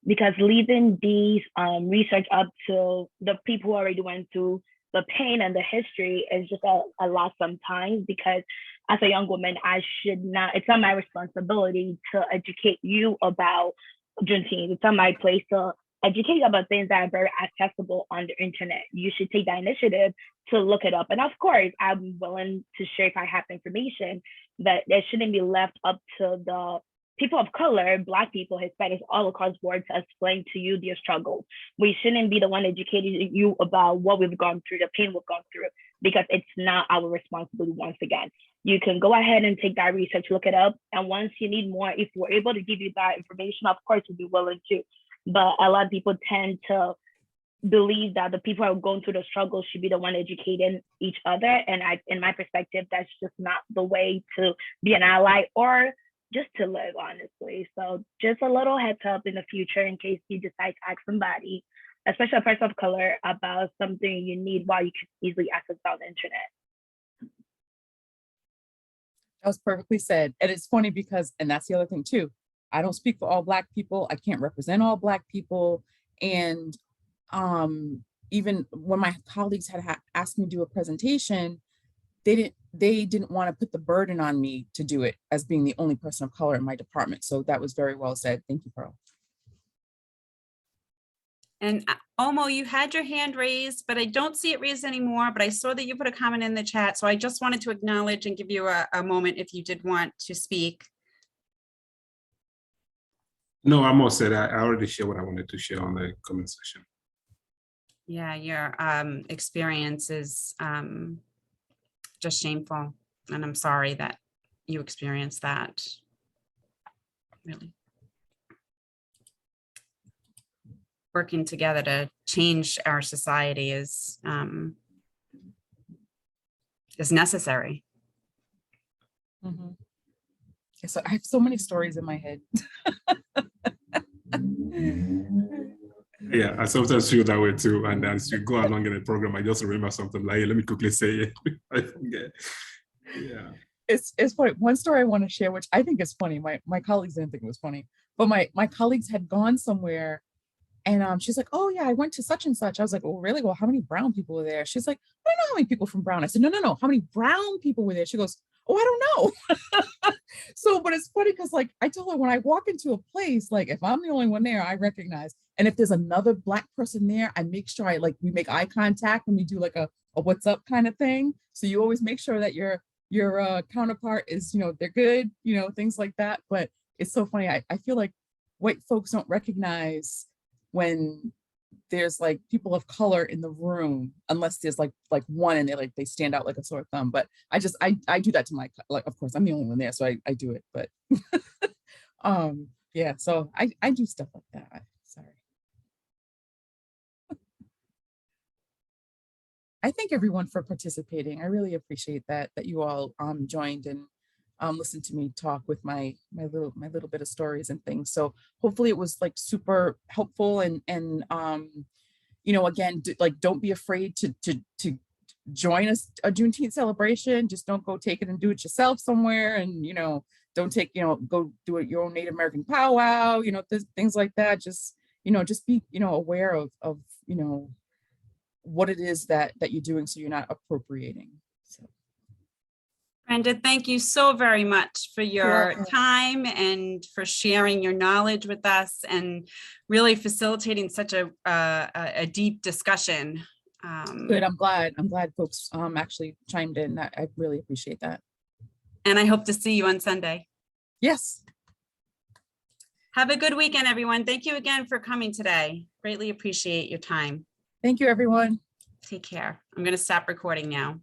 Because leaving these research up to the people who already went through the pain and the history is just a lot sometimes, because as a young woman, it's not my responsibility to educate you about Juneteenth. It's not my place to educate you about things that are very accessible on the internet. You should take that initiative to look it up. And of course, I'm willing to share if I have information, that it shouldn't be left up to the people of color, Black people, Hispanics, all across the board to explain to you their struggles. We shouldn't be the one educating you about what we've gone through, the pain we've gone through. because it's not our responsibility once again. You can go ahead and take that research, look it up. And once you need more, if we're able to give you that information, of course, we'll be willing to. But a lot of people tend to believe that the people who are going through the struggle should be the one educating each other. And in my perspective, that's just not the way to be an ally or just to live, honestly. So just a little heads up in the future in case you decide to ask somebody, especially a person of color, about something you need while you can easily access on the internet. That was perfectly said. And it's funny because, and that's the other thing too, I don't speak for all Black people. I can't represent all Black people. And even when my colleagues had asked me to do a presentation, they didn't want to put the burden on me to do it as being the only person of color in my department. So that was very well said. Thank you, Pearl. And Omo, you had your hand raised, but I don't see it raised anymore, but I saw that you put a comment in the chat. So I just wanted to acknowledge and give you a moment if you did want to speak. No, I'm all set. I already shared what I wanted to share on the comment section. Yeah, your experience is just shameful. And I'm sorry that you experienced that. Really. Working together to change our society is necessary. Mm-hmm. Yeah, so I have so many stories in my head. Yeah, I sometimes feel that way too. And as you go along in the program, I just remember something like, hey, let me quickly say it. I forget. Yeah. It's funny. One story I want to share, which I think is funny. My colleagues didn't think it was funny, but my colleagues had gone somewhere. And she's like, oh yeah, I went to such and such. I was like, oh really? Well, how many brown people were there? She's like, I don't know how many people from Brown. I said, no. How many brown people were there? She goes, oh, I don't know. So, but it's funny because like I told her when I walk into a place, like if I'm the only one there, I recognize. And if there's another Black person there, I make sure we make eye contact when we do like a what's up kind of thing. So you always make sure that your counterpart is, they're good, things like that. But it's so funny. I feel like white folks don't recognize when there's like people of color in the room, unless there's like one and they stand out like a sore thumb. But I do that to my, of course I'm the only one there, so I do it. But yeah, so I do stuff like that. Sorry. I thank everyone for participating. I really appreciate that you all joined and listened to me talk with my little bit of stories and things. So hopefully it was like super helpful and again, don't be afraid to join a Juneteenth celebration. Just don't go take it and do it yourself somewhere, and don't take go do it your own Native American powwow, things like that. Just be aware of what it is that you're doing, so you're not appropriating. So. Brenda, thank you so very much for your time and for sharing your knowledge with us and really facilitating such a deep discussion. Good. I'm glad folks actually chimed in. I really appreciate that. And I hope to see you on Sunday. Yes. Have a good weekend, everyone. Thank you again for coming today. Greatly appreciate your time. Thank you, everyone. Take care. I'm going to stop recording now.